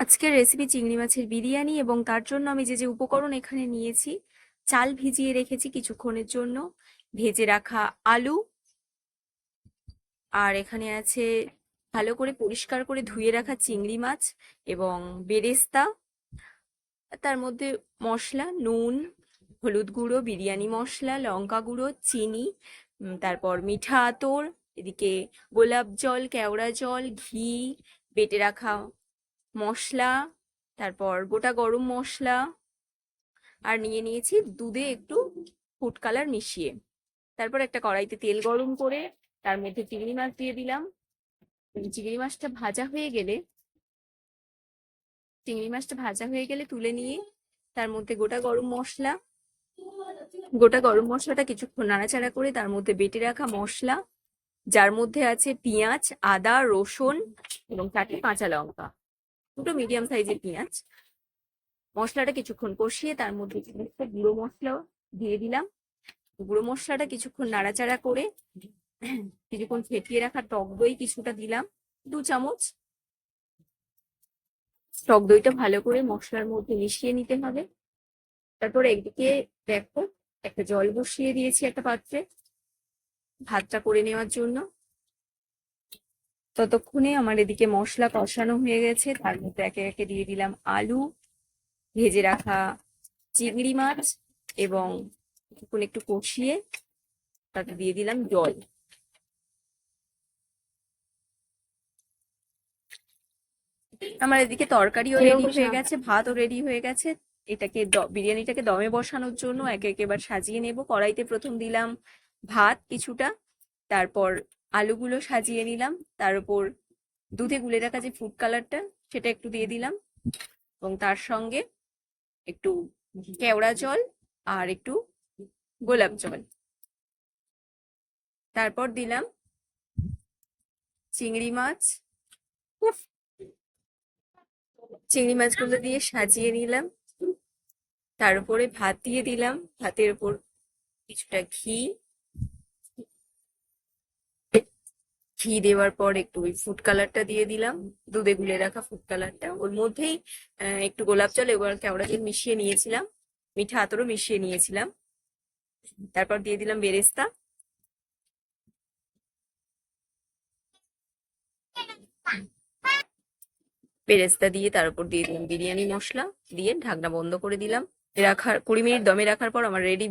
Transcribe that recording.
আজকের রেসিপি চিংড়ি মাছের বিরিয়ানি, এবং তার জন্য আমি যে যে উপকরণ এখানে নিয়েছি: চাল ভিজিয়ে রেখেছি কিছুক্ষণের জন্য, ভেজে রাখা আলু, আর এখানে আছে ভালো করে পরিষ্কার করে ধুয়ে রাখা চিংড়ি মাছ এবং বেরেস্তা। তার মধ্যে মশলা: নুন, হলুদ গুঁড়ো, বিরিয়ানি মশলা, লঙ্কা গুঁড়ো, চিনি, তারপর মিঠা আতর, এদিকে গোলাপ জল, কেওড়া জল, ঘি, বেটে রাখা মশলা, তারপর গোটা গরম মশলা, আর নিয়ে নিয়েছি দুধে একটু ফুড কালার মিশিয়ে। তারপর একটা কড়াইতে তেল গরম করে তার মধ্যে চিংড়ি মাছ দিয়ে দিলাম। চিংড়ি মাছটা ভাজা হয়ে গেলে তুলে নিয়ে তার মধ্যে গোটা গরম মশলাটা কিছুক্ষণ নাড়াচাড়া করে তার মধ্যে বেটে রাখা মশলা, যার মধ্যে আছে পেঁয়াজ, আদা, রসুন এবং 4টে কাঁচা লঙ্কা, দুটো মিডিয়াম সাইজের পেঁয়াজ। মশলাটা কিছুক্ষণ কষিয়ে তার মধ্যে গুঁড়ো মশলা দিয়ে দিলাম। গুঁড়ো মশলাটা কিছুক্ষণ নাড়াচাড়া করে কিছুক্ষণ ফেটিয়ে রাখা টক দই কিছুটা দিলাম, 2 চামচ। টক দইটা ভালো করে মশলার মধ্যে মিশিয়ে নিতে হবে। তারপর একদিকে দেখো, একটা জল বসিয়ে দিয়েছি একটা পাত্রে ভাতটা করে নেওয়ার জন্য। ততক্ষণে আমার এদিকে মশলা কষানো হয়ে গেছে। তার মধ্যে একে একে দিয়ে দিলাম আলু, ভেজে রাখা চিংড়ি মাছ, এবং কিছুক্ষণ একটু কষিয়ে তাতে দিয়ে দিলাম জল। আমার এদিকে তরকারিও রেডি হয়ে গেছে, ভাতও রেডি হয়ে গেছে। বিরিয়ানিটাকে দমে বসানোর জন্য একে একে এবার সাজিয়ে নেব। কড়াইতে প্রথম দিলাম ভাত কিছুটা, তারপর আলুগুলো সাজিয়ে নিলাম, তার উপর দুধে গুলে রাখা যে ফুড কালারটা সেটা একটু দিয়ে দিলাম, এবং তার সঙ্গে একটু কেওড়া জল আর একটু গোলাপ জল। তারপর দিলাম চিংড়ি মাছ। চিংড়ি মাছগুলো দিয়ে সাজিয়ে নিলাম। তার উপরে ভাত দিয়ে দিলাম, ভাতের উপর কিছুটা ঘি দেওয়ার পর একটু ওই ফুড কালারটা দিয়ে দিলাম, দুধে গুলে রাখা ফুড কালারটা। ওর মধ্যেই একটু গোলাপ জল এবার কেওড়া জল মিশিয়ে নিয়েছিলাম, মিঠা আতরও মিশিয়ে নিয়েছিলাম। তারপর দিয়ে দিলাম বেরেস্তা। বেরেস্তা দিয়ে তার উপর দিয়ে দিলাম বিরিয়ানি মশলা, দিয়ে ঢাকনা বন্ধ করে দিলাম। 20 মিনিট দমে রাখার পর আমার রেডি